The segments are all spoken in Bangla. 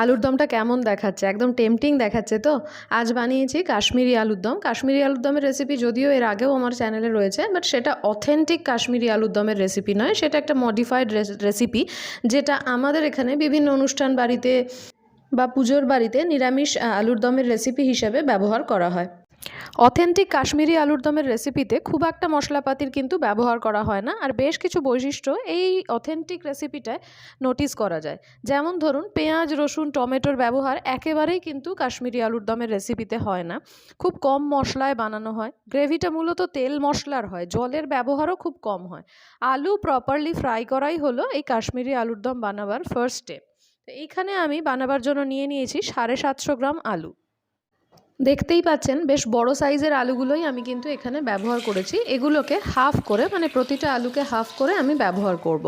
আলুর দমটা কেমন দেখাচ্ছে, একদম টেম্পটিং দেখাচ্ছে। তো আজ বানিয়েছি কাশ্মীরি আলুর দম। কাশ্মীরি আলুর দমের রেসিপি যদিও এর আগেও আমার চ্যানেলে রয়েছে, বাট সেটা অথেন্টিক কাশ্মীরি আলুর দমের রেসিপি নয়, সেটা একটা মডিফাইড রেসিপি, যেটা আমাদের এখানে বিভিন্ন অনুষ্ঠান বাড়িতে বা পুজোর বাড়িতে নিরামিষ আলুর দমের রেসিপি হিসেবে ব্যবহার করা হয়। অথেন্টিক কাশ্মীরি আলুর দমের রেসিপিতে খুব একটা মশলাপাতির কিন্তু ব্যবহার করা হয় না, আর বেশ কিছু বৈশিষ্ট্য এই অথেন্টিক রেসিপিটায় নোটিস করা যায়। যেমন ধরুন, পেঁয়াজ, রসুন, টমেটোর ব্যবহার একেবারেই কিন্তু কাশ্মীরি আলুর দমের রেসিপিতে হয় না। খুব কম মশলায় বানানো হয়। গ্রেভিটা মূলত তেল মশলার হয়, জলের ব্যবহারও খুব কম হয়। আলু প্রপারলি ফ্রাই করাই হলো এই কাশ্মীরি আলুর দম বানাবার ফার্স্ট স্টেপ। তো এইখানে আমি বানাবার জন্য নিয়েছি 750 গ্রাম আলু। দেখতেই পাচ্ছেন বেশ বড় সাইজের আলুগুলোই আমি কিন্তু এখানে ব্যবহার করেছি। এগুলোকে হাফ করে, মানে প্রতিটা আলুকে হাফ করে আমি ব্যবহার করব।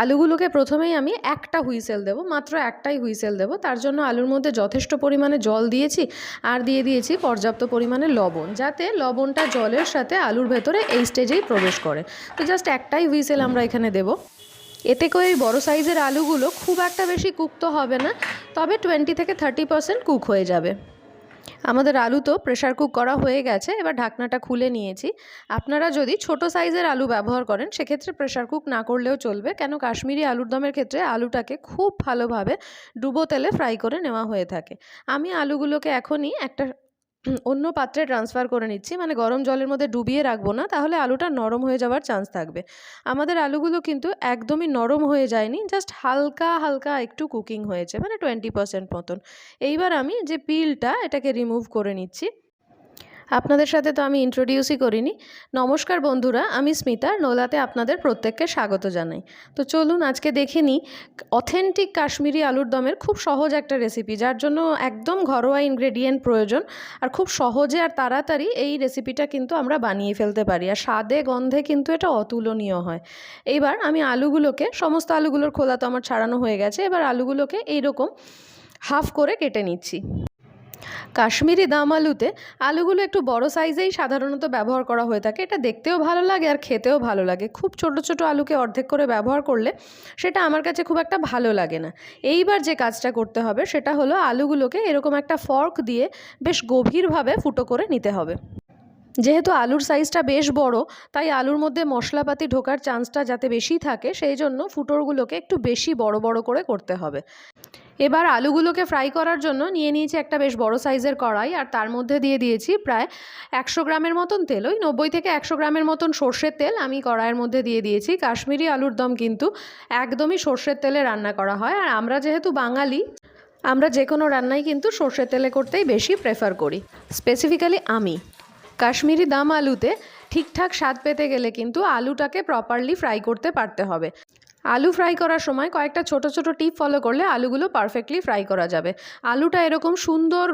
আলুগুলোকে প্রথমেই আমি একটা হুইসেল দেবো, মাত্র একটাই হুইসেল দেবো। তার জন্য আলুর মধ্যে যথেষ্ট পরিমাণে জল দিয়েছি, আর দিয়ে দিয়েছি পর্যাপ্ত পরিমাণে লবণ, যাতে লবণটা জলের সাথে আলুর ভেতরে এই স্টেজেই প্রবেশ করে। তো জাস্ট একটাই হুইসেল আমরা এখানে দেবো। এতে করে এই বড়ো সাইজের আলুগুলো খুব একটা বেশি কুক তো হবে না, তবে 20 থেকে 30% কুক হয়ে যাবে। আমাদের আলু তো প্রেশার কুক করা হয়ে গেছে, এবার ঢাকনাটা খুলে নিয়েছি। আপনারা যদি ছোট সাইজের আলু ব্যবহার করেন সেক্ষেত্রে প্রেশার কুক না করলেও চলবে, কেন কাশ্মীরি আলুর দমের ক্ষেত্রে আলুটাকে খুব ভালোভাবে ডুবো তেলে ফ্রাই করে নেওয়া হয়ে থাকে। আমি আলুগুলোকে এখনই একটা অন্য পাত্রে ট্রান্সফার করে নিচ্ছি, মানে গরম জলের মধ্যে ডুবিয়ে রাখবো না, তাহলে আলুটা নরম হয়ে যাওয়ার চান্স থাকবে। আমাদের আলুগুলো কিন্তু একদমই নরম হয়ে যায়নি, জাস্ট হালকা হালকা একটু কুকিং হয়েছে, মানে 20% মতন। এইবার আমি যে পিলটা, এটাকে রিমুভ করে নিচ্ছি। আপনাদের সাথে তো আমি ইন্ট্রোডিউসই করিনি। নমস্কার বন্ধুরা, আমি স্মিতা, নোলাতে আপনাদের প্রত্যেককে স্বাগত জানাই। তো চলুন আজকে দেখে নিই অথেন্টিক কাশ্মীরি আলুর দমের খুব সহজ একটা রেসিপি, যার জন্য একদম ঘরোয়া ইনগ্রেডিয়েন্ট প্রয়োজন, আর খুব সহজে আর তাড়াতাড়ি এই রেসিপিটা কিন্তু আমরা বানিয়ে ফেলতে পারি, আর স্বাদে গন্ধে কিন্তু এটা অতুলনীয় হয়। এইবার আমি আলুগুলোকে, সমস্ত আলুগুলোর খোলা তো আমার ছাড়ানো হয়ে গেছে, এবার আলুগুলোকে এইরকম হাফ করে কেটে নিচ্ছি। কাশ্মীরি দাম আলুতে আলুগুলো একটু বড় সাইজেই সাধারণত ব্যবহার করা হয়ে থাকে। এটা দেখতেও ভালো লাগে আর খেতেও ভালো লাগে। খুব ছোট ছোট আলুকে অর্ধেক করে ব্যবহার করলে সেটা আমার কাছে খুব একটা ভালো লাগে না। এইবার যে কাজটা করতে হবে সেটা হলো আলুগুলোকে এরকম একটা ফর্ক দিয়ে বেশ গভীরভাবে ফুটো করে নিতে হবে। যেহেতু আলুর সাইজটা বেশ বড়, তাই আলুর মধ্যে মশলাপাতি ঢোকার চান্সটা যাতে বেশি থাকে, সেই জন্য ফুটোরগুলোকে একটু বেশি বড় বড় করে করতে হবে। এবার আলুগুলোকে ফ্রাই করার জন্য নিয়ে নিয়েছি একটা বেশ বড় সাইজের কড়াই, আর তার মধ্যে দিয়ে দিয়েছি প্রায় 100 গ্রামের মতন তেল। ওই 90 থেকে 100 গ্রামের মতন সর্ষের তেল আমি কড়াইয়ের মধ্যে দিয়ে দিয়েছি। কাশ্মীরি আলুর দম কিন্তু একদমই সর্ষের তেলে রান্না করা হয়, আর আমরা যেহেতু বাঙালি, আমরা যে কোনো রান্নাই কিন্তু সর্ষের তেলে করতেই বেশি প্রেফার করি। স্পেসিফিক্যালি আমি কাশ্মীরি দাম আলুতে ঠিকঠাক স্বাদ পেতে গেলে কিন্তু আলুটাকে প্রপারলি ফ্রাই করতে পারতে হবে। আলু ফ্রাই করার সময় কয়েকটা ছোট ছোট টিপ ফলো করলে আলুগুলো পারফেক্টলি ফ্রাই করা যাবে। আলুটা এরকম সুন্দর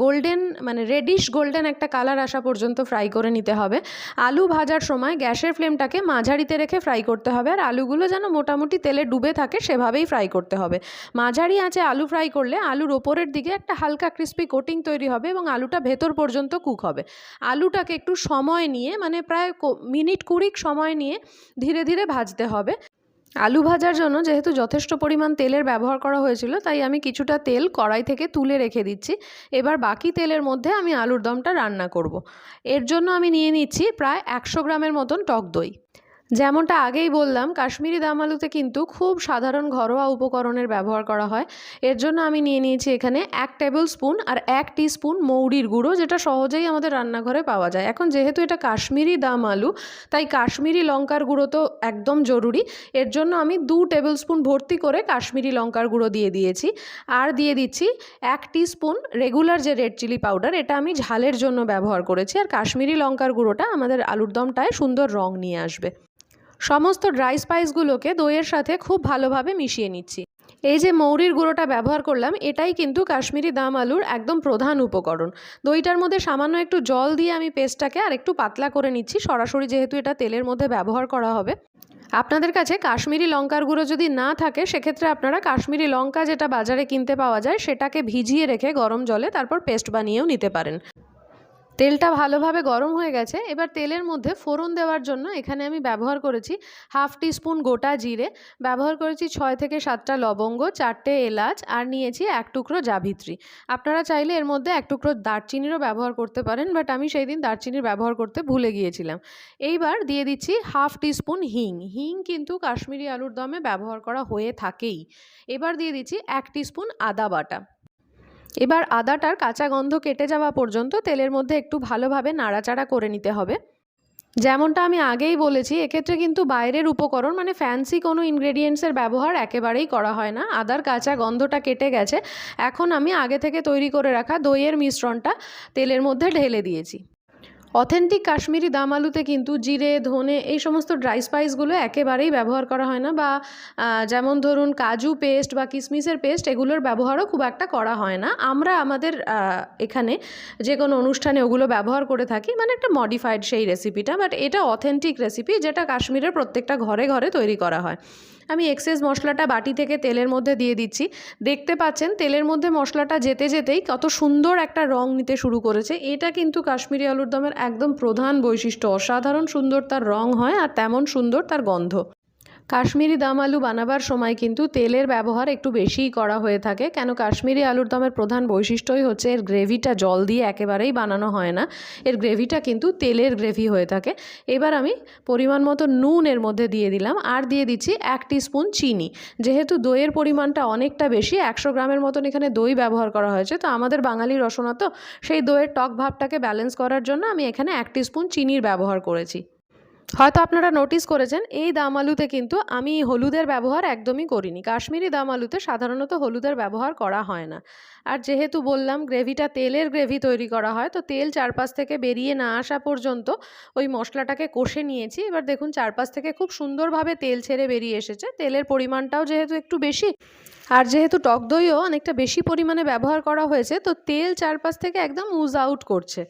গোল্ডেন, মানে রেডিশ গোল্ডেন একটা কালার আসা পর্যন্ত ফ্রাই করে নিতে হবে। আলু ভাজার সময় গ্যাসের ফ্লেমটাকে মাঝারিতে রেখে ফ্রাই করতে হবে, আর আলুগুলো যেন মোটামুটি তেলে ডুবে থাকে সেভাবেই ফ্রাই করতে হবে। মাঝারি আঁচে আলু ফ্রাই করলে আলুর ওপরের দিকে একটা হালকা ক্রিস্পি কোটিং তৈরি হবে এবং আলুটা ভেতর পর্যন্ত কুক হবে। আলুটাকে একটু সময় নিয়ে, মানে প্রায় মিনিট 20 সময় নিয়ে ধীরে ধীরে ভাজতে হবে। আলু ভাজার জন্য যেহেতু যথেষ্ট পরিমাণ তেলের ব্যবহার করা হয়েছিল, তাই আমি কিছুটা তেল কড়াই থেকে তুলে রেখে দিচ্ছি। এবার বাকি তেলের মধ্যে আমি আলুর দমটা রান্না করব। এর জন্য আমি নিয়ে নিচ্ছি প্রায় 100 গ্রামের মতন টক দই। যেমনটা আগেই বললাম, কাশ্মীরি দাম আলুতে কিন্তু খুব সাধারণ ঘরোয়া উপকরণের ব্যবহার করা হয়। এর জন্য আমি নিয়ে নিয়েছি এখানে 1 টেবিল স্পুন আর 1 টিস্পুন মৌরির গুঁড়ো, যেটা সহজেই আমাদের রান্নাঘরে পাওয়া যায়। এখন যেহেতু এটা কাশ্মীরি দাম আলু, তাই কাশ্মীরি লঙ্কার গুঁড়ো তো একদম জরুরি। এর জন্য আমি 2 টেবিল স্পুন ভর্তি করে কাশ্মীরি লঙ্কার গুঁড়ো দিয়ে দিয়েছি, আর দিয়ে দিচ্ছি 1 টিস্পুন রেগুলার যে রেড চিলি পাউডার, এটা আমি ঝালের জন্য ব্যবহার করেছি। আর কাশ্মীরি লঙ্কার গুঁড়োটা আমাদের আলুর দমটায় সুন্দর রং নিয়ে আসবে। সমস্ত ড্রাই স্পাইসগুলোকে দইয়ের সাথে খুব ভালোভাবে মিশিয়ে নিচ্ছি। এই যে মৌরির গুঁড়োটা ব্যবহার করলাম, এটাই কিন্তু কাশ্মীরি দাম আলুর একদম প্রধান উপকরণ। দইটার মধ্যে সামান্য একটু জল দিয়ে আমি পেস্টটাকে আর একটু পাতলা করে নিচ্ছি, সরাসরি যেহেতু এটা তেলের মধ্যে ব্যবহার করা হবে। আপনাদের কাছে কাশ্মীরি লঙ্কার গুঁড়ো যদি না থাকে, সেক্ষেত্রে আপনারা কাশ্মীরি লঙ্কা যেটা বাজারে কিনতে পাওয়া যায় সেটাকে ভিজিয়ে রেখে গরম জলে তারপর পেস্ট বানিয়েও নিতে পারেন। তেলটা ভালোভাবে গরম হয়ে গেছে। এবার তেলের মধ্যে ফোড়ন দেওয়ার জন্য এখানে আমি ব্যবহার করেছি হাফ টিস্পুন গোটা জিরে, ব্যবহার করেছি 6 থেকে 7টা লবঙ্গ, 4টে এলাচ আর নিয়েছি 1 টুকরো জাভিত্রী। আপনারা চাইলে এর মধ্যে 1 টুকরো দারচিনিরও ব্যবহার করতে পারেন, বাট আমি সেই দিন দারচিনির ব্যবহার করতে ভুলে গিয়েছিলাম। এইবার দিয়ে দিচ্ছি হাফ টিস্পুন হিং। হিং কিন্তু কাশ্মীরি আলুর দমে ব্যবহার করা হয়ে থাকেই। এবার দিয়ে দিচ্ছি 1 টিস্পুন আদা বাটা। এবার আদাটার কাঁচা গন্ধ কেটে যাওয়া পর্যন্ত তেলের মধ্যে একটু ভালোভাবে নাড়াচাড়া করে নিতে হবে। যেমনটা আমি আগেই বলেছি, এক্ষেত্রে কিন্তু বাইরের উপকরণ মানে ফ্যান্সি কোনো ইনগ্রেডিয়েন্টসের ব্যবহার একেবারেই করা হয় না। আদার কাঁচা গন্ধটা কেটে গেছে। এখন আমি আগে থেকে তৈরি করে রাখা দইয়ের মিশ্রণটা তেলের মধ্যে ঢেলে দিয়েছি। অথেন্টিক কাশ্মীরি দাম আলুতে কিন্তু জিরে, ধনে এই সমস্ত ড্রাই স্পাইসগুলো একেবারেই ব্যবহার করা হয় না, বা যেমন ধরুন কাজু পেস্ট বা কিশমিশের পেস্ট এগুলোর ব্যবহারও খুব একটা করা হয় না। আমরা আমাদের এখানে যে কোনো অনুষ্ঠানে ওগুলো ব্যবহার করে থাকি, মানে একটা মডিফাইড সেই রেসিপিটা, বাট এটা অথেন্টিক রেসিপি যেটা কাশ্মীরের প্রত্যেকটা ঘরে ঘরে তৈরি করা হয়। আমি এক্সেস মশলাটা বাটি থেকে তেলের মধ্যে দিয়ে দিচ্ছি। দেখতে পাচ্ছেন তেলের মধ্যে মশলাটা যেতে যেতেই কত সুন্দর একটা রং নিতে শুরু করেছে। এটা কিন্তু কাশ্মীরি আলুর দমের একদম প্রধান বৈশিষ্ট্য। অসাধারণ সুন্দর তার রং হয় আর তেমন সুন্দর তার গন্ধ। কাশ্মীরি দাম আলু বানাবার সময় কিন্তু তেলের ব্যবহার একটু বেশিই করা হয়ে থাকে, কেন কাশ্মীরি আলুর দমের প্রধান বৈশিষ্ট্যই হচ্ছে এর গ্রেভিটা জল দিয়ে একেবারেই বানানো হয় না, এর গ্রেভিটা কিন্তু তেলের গ্রেভি হয়ে থাকে। এবার আমি পরিমাণ মতো নুন এর মধ্যে দিয়ে দিলাম আর দিয়ে দিচ্ছি 1 টিস্পুন চিনি। যেহেতু দইয়ের পরিমাণটা অনেকটা বেশি, 100 গ্রামের মতন এখানে দই ব্যবহার করা হয়েছে, তো আমাদের বাঙালি রসনা তো সেই দইয়ের টক ভাবটাকে ব্যালেন্স করার জন্য আমি এখানে 1 টিস্পুন চিনির ব্যবহার করেছি। হয়তো আপনারা নোটিস করেছেন এই দাম আলুতে কিন্তু আমি হলুদের ব্যবহার একদমই করিনি। কাশ্মীরি দাম আলুতে সাধারণত হলুদের ব্যবহার করা হয় না। আর যেহেতু বললাম গ্রেভিটা তেলের গ্রেভি তৈরি করা হয়, তো তেল চারপাশ থেকে বেরিয়ে না আসা পর্যন্ত ওই মশলাটাকে কষে নিয়েছি। এবার দেখুন চারপাশ থেকে খুব সুন্দরভাবে তেল ছেড়ে বেরিয়ে এসেছে। তেলের পরিমাণটাও যেহেতু একটু বেশি, আর যেহেতু টক দইও অনেকটা বেশি পরিমাণে ব্যবহার করা হয়েছে, তো তেল চারপাশ থেকে একদম উজ আউট করছে।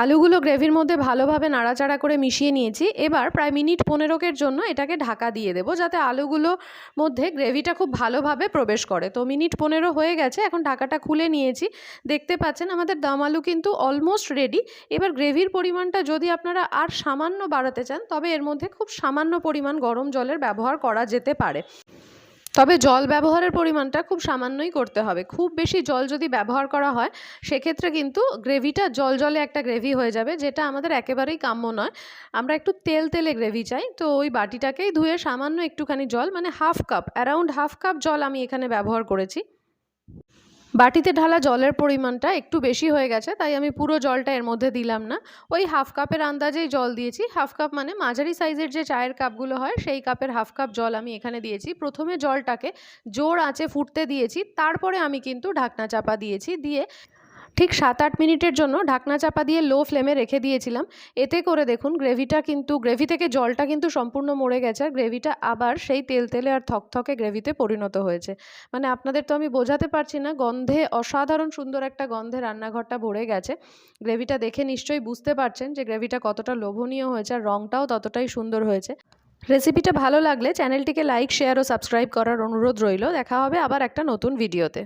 আলুগুলো গ্রেভির মধ্যে ভালোভাবে নাড়াচাড়া করে মিশিয়ে নিয়েছি। এবার প্রায় মিনিট 15 জন্য এটাকে ঢাকা দিয়ে দেবো, যাতে আলুগুলোর মধ্যে গ্রেভিটা খুব ভালোভাবে প্রবেশ করে। তো মিনিট 15 হয়ে গেছে, এখন ঢাকাটা খুলে নিয়েছি। দেখতে পাচ্ছেন আমাদের দম আলু কিন্তু অলমোস্ট রেডি। এবার গ্রেভির পরিমাণটা যদি আপনারা আর সামান্য বাড়াতে চান, তবে এর মধ্যে খুব সামান্য পরিমাণ গরম জলের ব্যবহার করা যেতে পারে। তবে জল ব্যবহারের পরিমাণটা খুব সামান্যই করতে হবে। খুব বেশি জল যদি ব্যবহার করা হয়, সেক্ষেত্রে কিন্তু গ্রেভিটা জলে একটা গ্রেভি হয়ে যাবে, যেটা আমাদের একেবারেই কাম্য নয়। আমরা একটু তেলে গ্রেভি চাই। তো ওই বাটিটাকেই ধুয়ে সামান্য একটুখানি জল, মানে অ্যারাউন্ড হাফ কাপ জল আমি এখানে ব্যবহার করেছি। বাটিতে ঢালা জলের পরিমাণটা একটু বেশি হয়ে গেছে, তাই আমি পুরো জলটা এর মধ্যে দিলাম না। ওই হাফ কাপের আন্দাজেই জল দিয়েছি। হাফ কাপ মানে মাঝারি সাইজের যে চায়ের কাপগুলো হয়, সেই কাপের হাফ কাপ জল আমি এখানে দিয়েছি। প্রথমে জলটাকে জোর আঁচে ফুটতে দিয়েছি, তারপরে আমি কিন্তু ঢাকনা চাপা দিয়েছি। দিয়ে ঠিক 7-8 মিনিটের জন্য ঢাকনা চাপা দিয়ে লো ফ্লেমে রেখে দিয়েছিলাম। এতে করে দেখুন গ্রেভি থেকে জলটা কিন্তু সম্পূর্ণ মরে গেছে, আর গ্রেভিটা আবার সেই তেলে আর থকথকে গ্রেভিতে পরিণত হয়েছে। মানে আপনাদের তো আমি বোঝাতে পারছি না, গন্ধে অসাধারণ সুন্দর একটা গন্ধে রান্নাঘরটা ভরে গেছে। গ্রেভিটা দেখে নিশ্চয়ই বুঝতে পারছেন যে গ্রেভিটা কতটা লোভনীয় হয়েছে, আর রঙটাও ততটাই সুন্দর হয়েছে। রেসিপিটা ভালো লাগলে চ্যানেলটিকে লাইক, শেয়ার ও সাবস্ক্রাইব করার অনুরোধ রইল। দেখা হবে আবার একটা নতুন ভিডিওতে।